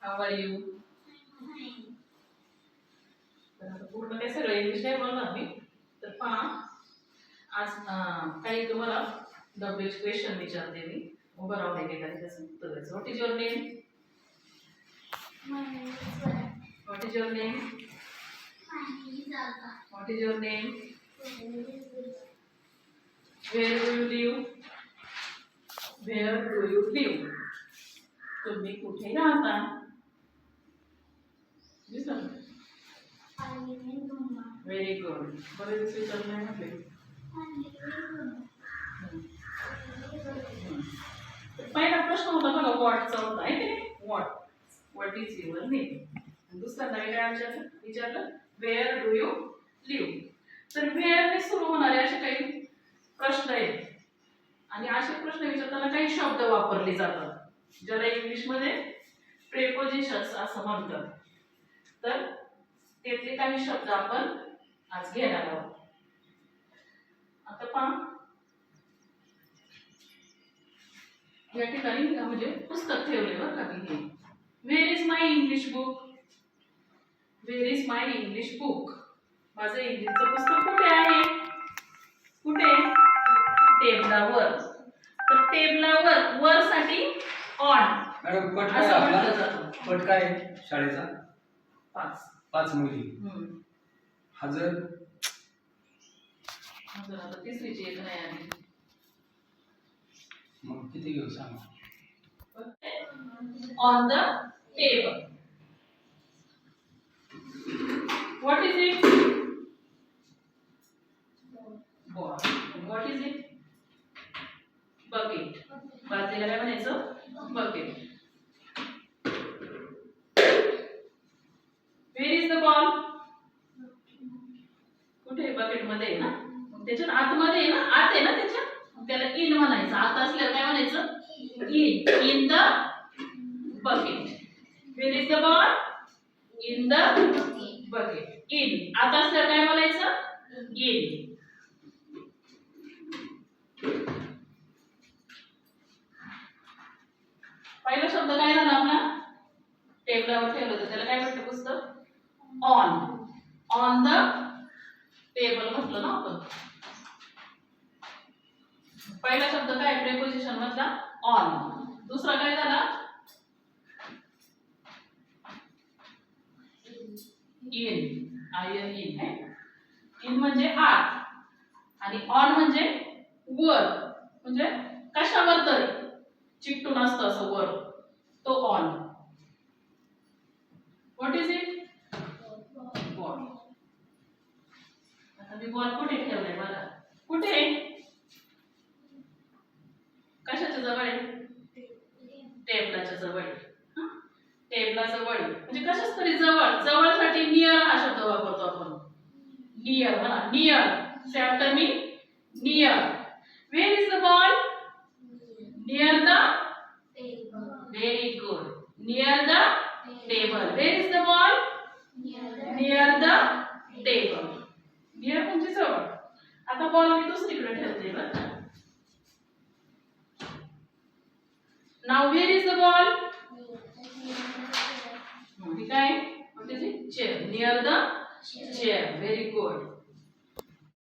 How are you? तर पूर्ण काय सगळं इंग्लिश नाही बोलणार मी. तर पहा आज काही तुम्हाला डब्ल्यूएच क्वेश्चन विचारते मी. उभं राहू दे काही त्याचं उत्तर द्यायचं. What is your name? What is your name? What is your name? Where do you live? Where do you live? तुम्ही कुठे राहता? Very good. बरेच दिवस विचारलं नाही म्हटले. पहिला प्रश्न होता बघा व्हॉटचा होता आहे की नाही. What is your name. दुसरा काय विचारलं वेअर डू यू लिव्ह. तर वेअरने सुरू होणारे असे काही प्रश्न आहेत आणि असे प्रश्न विचारताना काही शब्द वापरले जातात ज्याला इंग्लिशमध्ये प्रेपोजिशन्स असं म्हणतात. तर त्यातले काही शब्द आपण आज घेणार आहोत. आता पहा या ठिकाणी म्हणजे पुस्तक ठेवले बरं का मी. Where is my English book? Where is my English book? माझं इंग्लिशचं पुस्तक कुठे आहे? कुठे? टेबलावर. तर टेबलावर वर साठी ऑन. मॅडम पट काय आपला? पट काय शाळेचा? 5 मुली. हजर आता तिसरीची एक नाही आली. मग किती घेऊ सांगा. On the table. What is it? Ball. What is it? Bucket. बाजूला काय म्हणायचं? Bucket. Where is the ball? कुठे? बकेट मध्ये आहे ना. त्याच्यात आतमध्ये आहे ना. आत आहे ना त्याच्या. त्याला इन म्हणायचं. आत असल्यावर काय म्हणायचं? In the bucket. Where is the ball? In the bucket. In. आत असल्यावर काय म्हणायचं? इन. पहिला शब्द काय झाला आपला? टेबलावर ठेवलं होतं त्याला काय म्हटलं पुस्तक? ऑन. ऑन द टेबल म्हटलं ना आपण. पहिला शब्द काय प्रेपोजिशन मधला? ऑन. दुसरा काय झाला? इन. इन है. इन म्हणजे आत आणि ऑन म्हणजे वर. म्हणजे कशावर तरी चिकटून असतं असं वर. तो on. What is it? Ball. आता मी बॉल कुठे ठेवलाय बघा. कुठे? कशाच्या जवळ आहे? टेबलाच्या जवळ. टेबला जवळ म्हणजे कशाच तरी जवळ. जवळसाठी नियर हा शब्द वापरतो आपण. नियर म्हणा. Near. Say after me. Near. Where is the ball? Near the table. Very good. Near the table. Where is the ball? Near the table. Near म्हणजे जवळ. आता बॉल मी दुसरीकडे ठेवते बरं. Now where is the ball? ठीक आहे. What is it? Chair. Near the